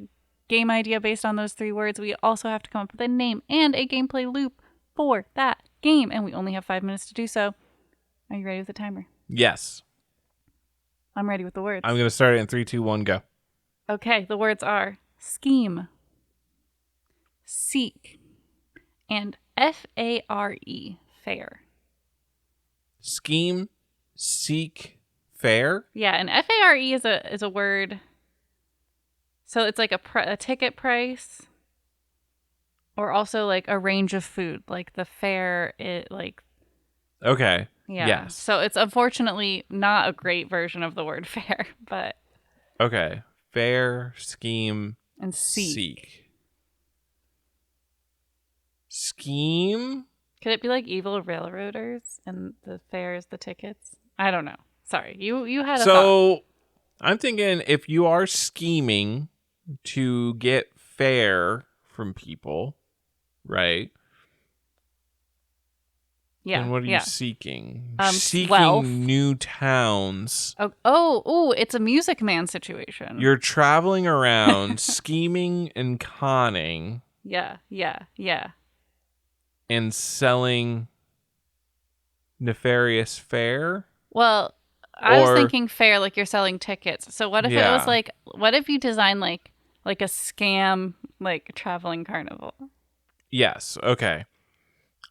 game idea based on those 3 words. We also have to come up with a name and a gameplay loop for that game, and we only have 5 minutes to do so. Are you ready with the timer? Yes. I'm ready with the words. I'm going to start it in 3, 2, 1, go. Okay, the words are scheme, seek, and F-A-R-E, fair. Scheme, seek, fair? Yeah, and F-A-R-E is a word. So it's like a ticket price, or also like a range of food, like the fare. Okay. Yeah. Yes. So it's unfortunately not a great version of the word fair, but okay. Fair, scheme, and seek. Scheme. Could it be like evil railroaders and the fare is the tickets? I don't know. Sorry, you had a thought. I'm thinking if you are scheming to get fare from people, right? Yeah. And what are you seeking? Seeking wealth. new towns. Oh, it's a Music Man situation. You're traveling around scheming and conning. Yeah. And selling nefarious fare? Well, I was thinking fare, like you're selling tickets. So what if it was like, what if you design like a scam, like traveling carnival? Yes. Okay.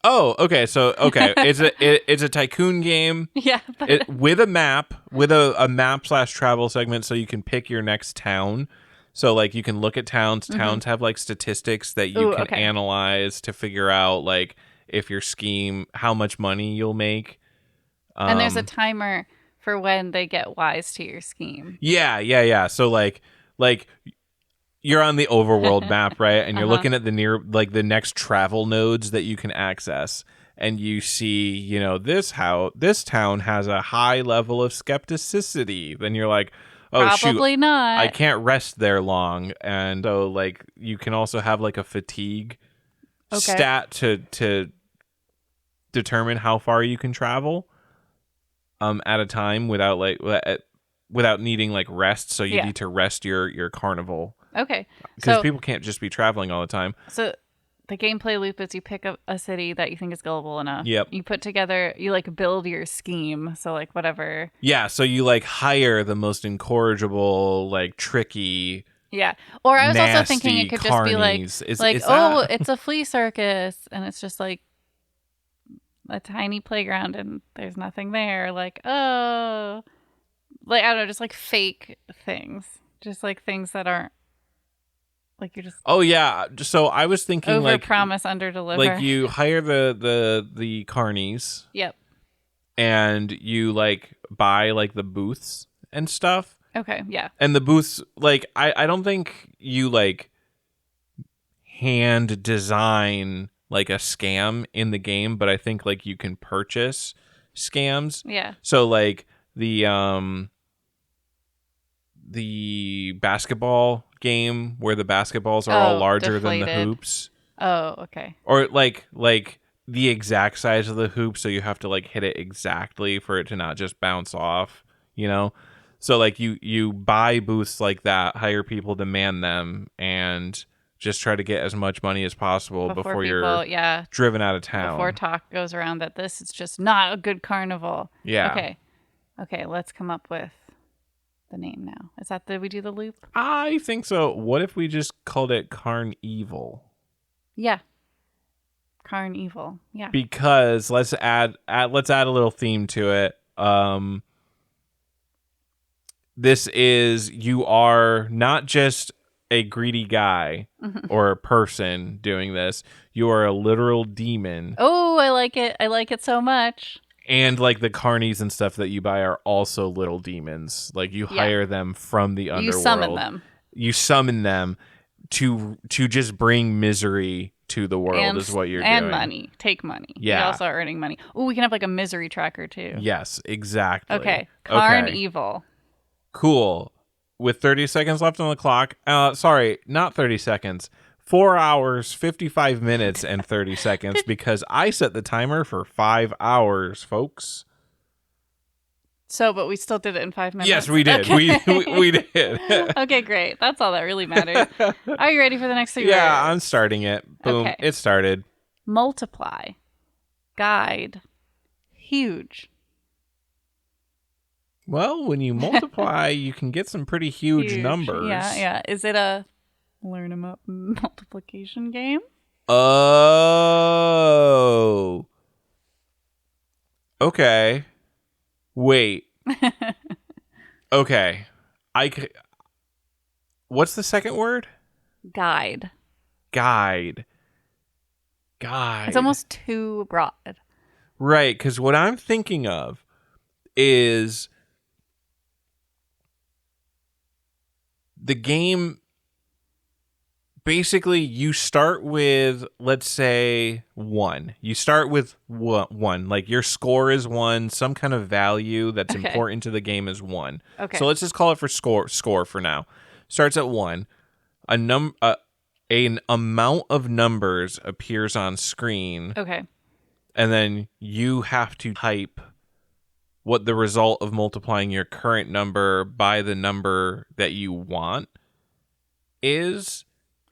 Oh, okay. So, okay. It's a tycoon game. Yeah. With a map, with a map/travel segment so you can pick your next town. So, like, you can look at towns. Mm-hmm. Towns have, like, statistics that you can analyze to figure out, like, if your scheme, how much money you'll make. And there's a timer for when they get wise to your scheme. Yeah. So, like you're on the overworld map, right? And you're looking at the next travel nodes that you can access. And you see, this town has a high level of skepticity. Then you're like, oh, probably shoot, not. I can't rest there long. And so, like, you can also have like a fatigue stat to determine how far you can travel at a time without needing like rest. So you need to rest your carnival. Okay. Because people can't just be traveling all the time. So the gameplay loop is you pick up a city that you think is gullible enough. Yep. You put together, you like build your scheme. So like whatever. Yeah. So you like hire the most incorrigible, like tricky. Yeah. Or I was also thinking it could just be like, it's a flea circus. And it's just like a tiny playground and there's nothing there. Like, oh, like, I don't know, just like fake things. Just like things that aren't. Like you're just so I was thinking over like promise, under deliver. Like you hire the carnies. Yep. And you like buy like the booths and stuff. Okay, yeah. And the booths, like I don't think you like hand design like a scam in the game, but I think like you can purchase scams. Yeah. So like the basketball game where the basketballs are all larger deflated. than the hoops. Oh, okay. Or like the exact size of the hoop, so you have to like hit it exactly for it to not just bounce off, So like you buy booths like that, hire people to man them, and just try to get as much money as possible before you're driven out of town. Before talk goes around that this is just not a good carnival. Yeah. Okay, let's come up with the name now. Did we do the loop? I think so. What if we just called it Carnival? Yeah. Carnival. Yeah. Because let's add a little theme to it. This is, you are not just a greedy guy or a person doing this. You are a literal demon. Oh, I like it. I like it so much. And like the carnies and stuff that you buy are also little demons. Like you hire them from the underworld. You summon them to just bring misery to the world is what you're doing. And money. Take money. Yeah. You're also earning money. Oh, we can have like a misery tracker too. Yes, exactly. Okay. Carnival. Cool. With 30 seconds left on the clock. Sorry, not 30 seconds. 4 hours, 55 minutes, and 30 seconds because I set the timer for 5 hours, folks. So, but we still did it in 5 minutes. Yes, we did. Okay. We did. Okay, great. That's all that really matters. Are you ready for the next 3 words? Yeah, I'm starting it. Boom. Okay. It started. Multiply. Guide. Huge. Well, when you multiply, you can get some pretty huge numbers. Yeah. Is it a learn 'em up multiplication game? Oh. Okay. Wait. Okay. What's the second word? Guide. It's almost too broad. Right, because what I'm thinking of is the game. Basically, you start with, let's say, 1. You start with 1. Like, your score is 1. Some kind of value that's important to the game is 1. Okay. So let's just call it for score for now. Starts at 1. An amount of numbers appears on screen. Okay. And then you have to type what the result of multiplying your current number by the number that you want is.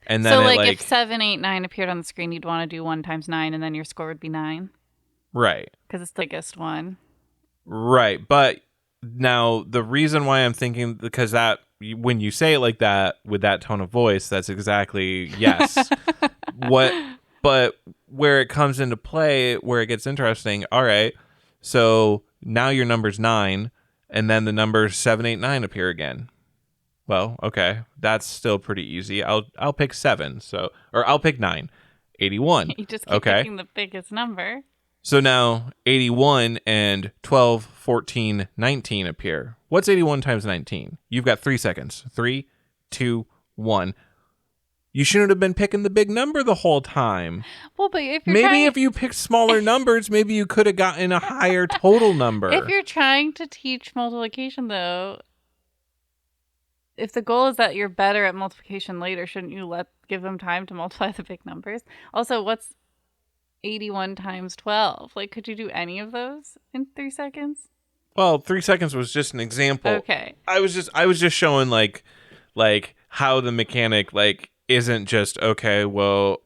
And then so, like, if 7, 8, 9 appeared on the screen, you'd want to do 1 times 9, and then your score would be 9. Right. Because it's the biggest one. Right. But now the reason why I'm thinking, because that when you say it like that with that tone of voice, that's exactly yes. But where it comes into play, where it gets interesting. All right. So now your number's 9, and then the numbers 7, 8, 9 appear again. Well, okay, that's still pretty easy. I'll pick 7, or I'll pick 9. 81. You just keep picking the biggest number. So now 81 and 12, 14, 19 appear. What's 81 times 19? You've got 3 seconds. 3, 2, 1. You shouldn't have been picking the big number the whole time. Well, but if you're if you picked smaller numbers, maybe you could have gotten a higher total number. If you're trying to teach multiplication, though, if the goal is that you're better at multiplication later, shouldn't you give them time to multiply the big numbers? Also, what's 81 times 12? Like, could you do any of those in 3 seconds? Well, 3 seconds was just an example. Okay. I was just showing like how the mechanic isn't just okay. Well,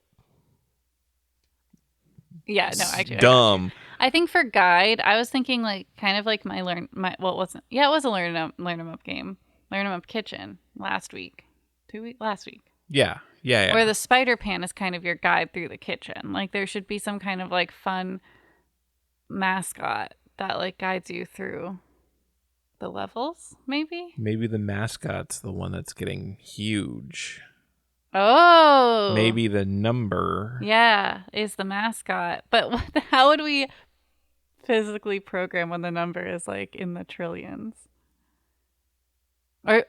yeah, no, I do. Dumb. I think for guide, I was thinking kind of like it wasn't. Yeah, it was a learn 'em up game. Learn 'em up kitchen last week. Last week. Yeah. Where the spider pan is kind of your guide through the kitchen. Like, there should be some kind of fun mascot that guides you through the levels, maybe? Maybe the mascot's the one that's getting huge. Oh. Maybe the number. Yeah, is the mascot. But how would we physically program when the number is in the trillions?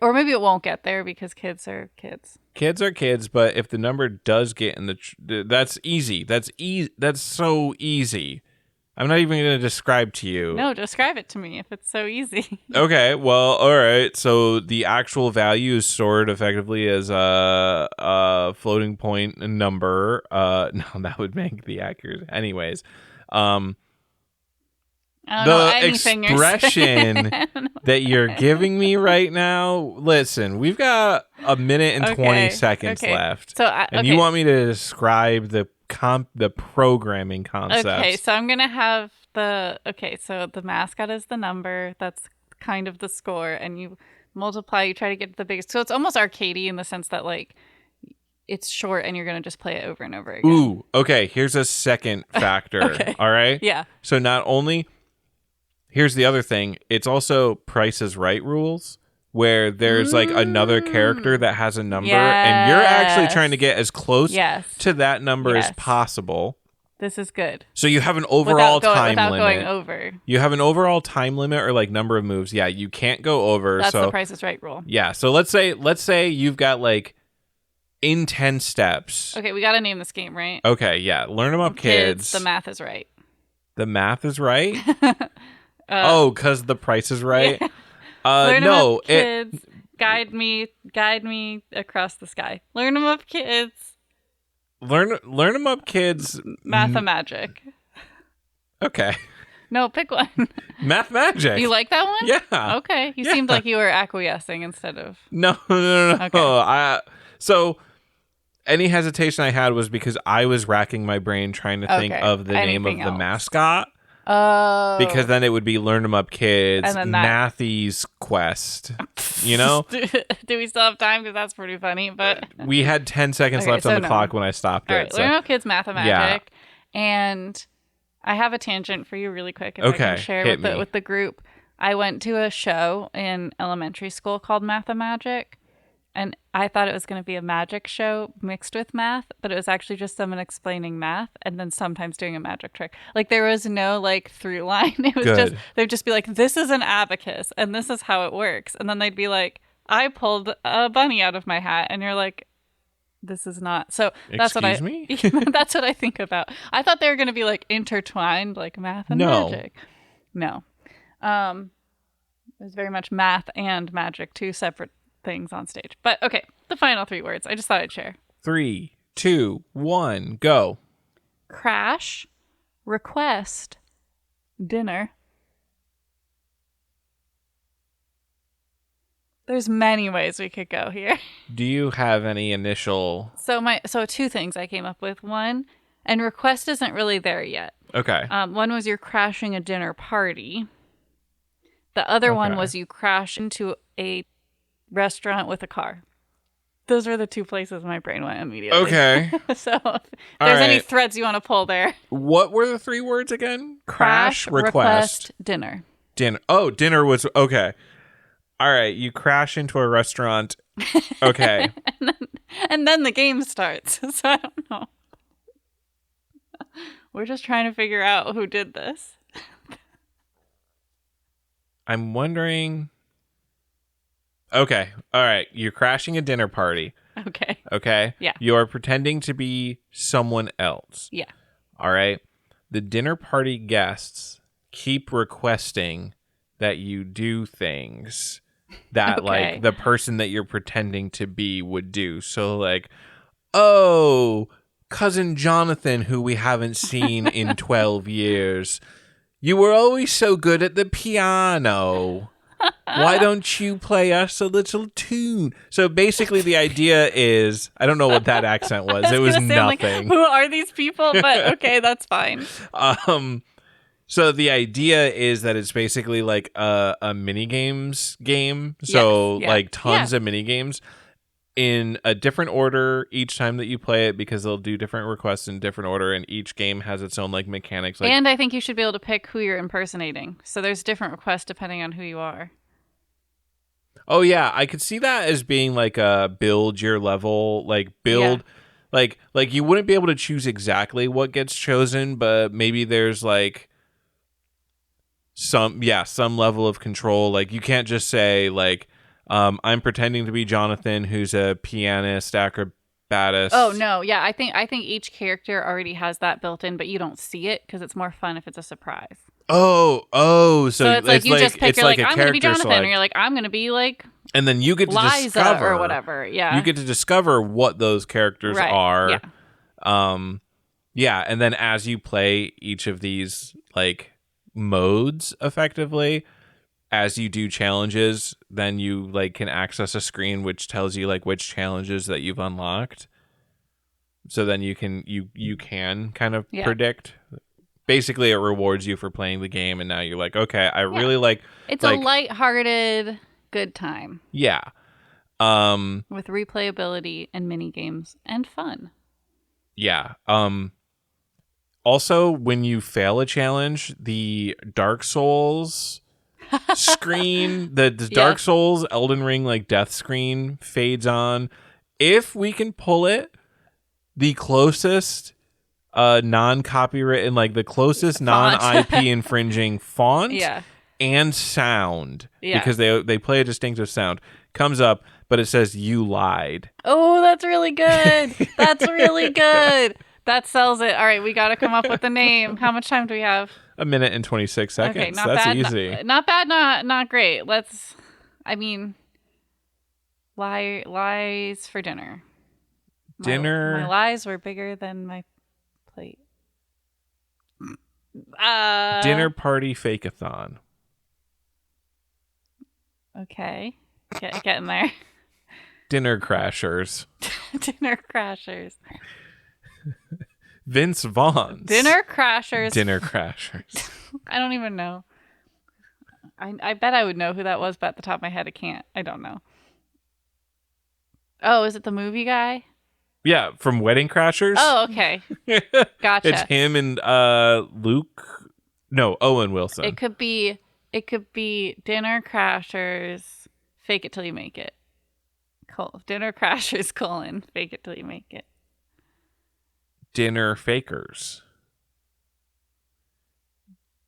Or maybe it won't get there because kids are kids. Kids are kids, but if the number does get in that's easy. That's so easy. I'm not even going to describe to you. No, describe it to me if it's so easy. Okay, well, all right. So the actual value is stored effectively as a floating point number. No, that would make the accuracy. Anyways, the expression that you're giving me right now, listen, we've got a minute and 20 seconds left. And you want me to describe the programming concepts. Okay, so I'm going to have so the mascot is the number. That's kind of the score. And you multiply, you try to get to the biggest. So it's almost arcadey in the sense that it's short and you're going to just play it over and over again. Ooh, okay. Here's a second factor. Okay. All right? Yeah. So not only... Here's the other thing. It's also Price is Right rules, where there's like another character that has a number and you're actually trying to get as close to that number as possible. This is good. So you have an overall time without limit. Going over. You have an overall time limit or like number of moves. Yeah, you can't go over. That's the Price is Right rule. Yeah, so let's say you've got like in 10 steps. Okay, we got to name this game, right? Okay, yeah. Learn them up, kids. The math is right. The math is right? Because the price is right? Yeah. Learn them up, kids. Guide me across the sky. Learn them up, kids. Learn them up, kids. Mathemagic. Okay. No, pick one. Mathemagic. You like that one? Yeah. Okay. You seemed like you were acquiescing instead of... No. Okay. So any hesitation I had was because I was racking my brain trying to think of the name of the mascot. Oh. Because then it would be Learn 'em Up Kids, Mathy's Quest. You know? Do we still have time? Because that's pretty funny. But we had 10 seconds left on the clock when I stopped All it. Right. Learn 'em Up Kids, Mathemagic. Yeah. And I have a tangent for you really quick if I can share with the group. I went to a show in elementary school called Mathemagic. And I thought it was going to be a magic show mixed with math, but it was actually just someone explaining math and then sometimes doing a magic trick. Like there was no like through line. It was just, they'd just be like, this is an abacus and this is how it works. And then they'd be like, I pulled a bunny out of my hat. And you're like, this is not. So that's Excuse me? That's what I think about. I thought they were going to be like intertwined, like math and magic. No. It was very much math and magic, two separate things on stage. But okay, the final 3 words. I just thought I'd share. 3, 2, 1, go. Crash, request, dinner. There's many ways we could go here. Do you have any initial... So 2 things I came up with. One, and request isn't really there yet. Okay. One was you're crashing a dinner party. The other one was you crash into a restaurant with a car. Those were the 2 places my brain went immediately. Okay. So if there's any threads you want to pull there. What were the 3 words again? Crash, request, dinner. Dinner. Oh, dinner was... Okay. All right. You crash into a restaurant. Okay. and then the game starts. So I don't know. We're just trying to figure out who did this. I'm wondering... Okay. All right. You're crashing a dinner party. Okay. Okay? Yeah. You are pretending to be someone else. Yeah. All right. The dinner party guests keep requesting that you do things that like the person that you're pretending to be would do. So like, oh, cousin Jonathan, who we haven't seen in 12 years. You were always so good at the piano. Why don't you play us a little tune? So basically the idea is, I don't know what that accent was. It was nothing. Like, who are these people? But okay, that's fine. So the idea is that it's basically like a mini games game. So like tons of mini games in a different order each time that you play it, because they'll do different requests in different order, and each game has its own like mechanics. Like, and I think you should be able to pick who you're impersonating. So there's different requests depending on who you are. Oh yeah, I could see that as being like a build your level, like build like you wouldn't be able to choose exactly what gets chosen, but maybe there's like some level of control. Like you can't just say like I'm pretending to be Jonathan, who's a pianist, acrobatist. Oh no, yeah, I think each character already has that built in, but you don't see it because it's more fun if it's a surprise. So it's like you just pick. You're like, I'm going to be Jonathan, select. Or you're like, I'm going to be like, and then you get to Liza discover or whatever. Yeah, you get to discover what those characters are. Yeah. And then as you play each of these like modes effectively, as you do challenges, then you like can access a screen which tells you like which challenges that you've unlocked. So then you can kind of predict. Basically, it rewards you for playing the game, and now you're like, okay, I really like. It's a lighthearted, good time. Yeah. With replayability and mini games and fun. Yeah. Also, when you fail a challenge, the Dark Souls screen, the Dark Souls, Elden Ring, like death screen fades on. If we can pull it, the closest non-copyright and like the closest non-IP infringing font and sound, because they play a distinctive sound, comes up, but it says "you lied." Oh, that's really good. That's really good. That sells it. All right, we got to come up with a name. How much time do we have? 1 minute and 26 seconds. Okay, That's bad, easy. Not bad, not great. Lies for dinner. Dinner. My lies were bigger than my plate. Dinner party fake-a-thon. Okay. Getting there. Dinner crashers. Dinner crashers. Vince Vaughn's. Dinner crashers. Dinner crashers. I don't even know. I bet I would know who that was, but at the top of my head, I can't. I don't know. Oh, is it the movie guy? Yeah, from Wedding Crashers. Oh, okay. Gotcha. It's him and Luke. No, Owen Wilson. It could be Dinner Crashers. Fake it till you make it. Dinner Crashers : fake it till you make it. Dinner fakers.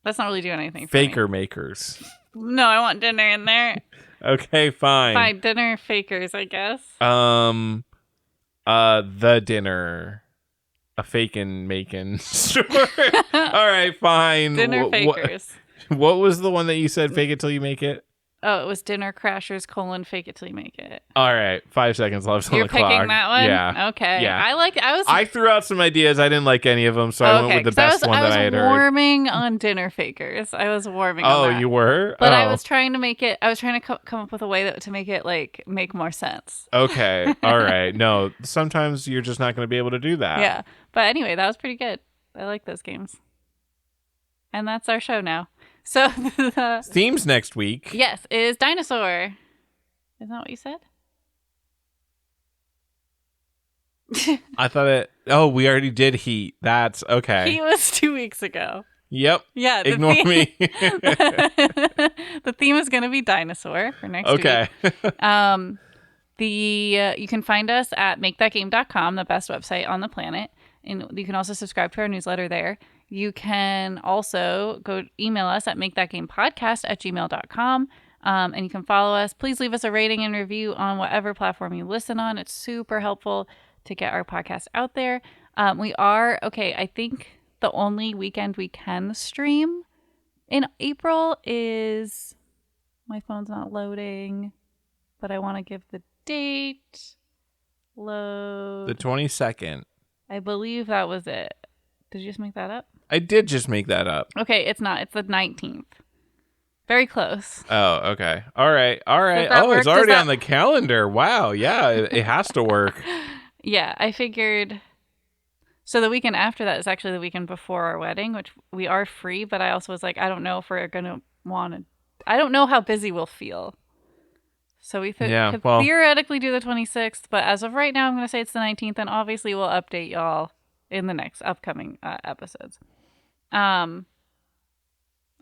That's not really doing anything for Faker me. makers. No, I want dinner in there. Okay, fine. Fine, dinner fakers, I guess. The dinner. A fakin' making store. All right, fine. Dinner fakers. What was the one that you said, fake it till you make it? Oh, it was Dinner Crashers : fake it till you make it. All right, 5 seconds left on the clock. You're picking that one? Yeah. Okay. Yeah. I threw out some ideas. I didn't like any of them, so I went with the best one that I had heard. I was warming on dinner fakers. I was warming on that. Oh, you were? But I was trying to make it, come up with a way to make it like make more sense. Okay. All right. No, sometimes you're just not going to be able to do that. Yeah. But anyway, that was pretty good. I like those games. And that's our show now. So the themes next week. Yes, is dinosaur. Isn't that what you said? I thought we already did heat. That's okay. Heat was 2 weeks ago. Yep. Yeah. Ignore me. The theme is going to be dinosaur for next week. Okay. You can find us at makethatgame.com, the best website on the planet. And you can also subscribe to our newsletter there. You can also go email us at makethatgamepodcast@gmail.com. And you can follow us. Please leave us a rating and review on whatever platform you listen on. It's super helpful to get our podcast out there. I think the only weekend we can stream in April is, my phone's not loading, but I want to give the date. Load. The 22nd. I believe that was it. Did you just make that up? I did just make that up. Okay, it's not. It's the 19th. Very close. Oh, okay. All right. Oh, it's already on the calendar. Wow. Yeah, it has to work. Yeah, I figured. So the weekend after that is actually the weekend before our wedding, which we are free, but I also was like, I don't know if we're going to want to. I don't know how busy we'll feel. So we could theoretically do the 26th, but as of right now, I'm going to say it's the 19th, and obviously we'll update y'all in the next upcoming episodes.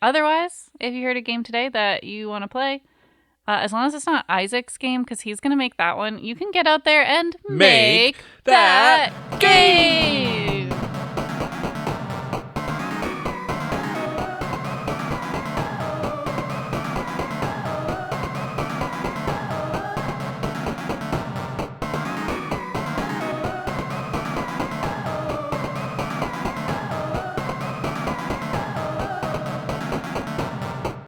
Otherwise, if you heard a game today that you want to play, as long as it's not Isaac's game, because he's going to make that one, you can get out there and make that game!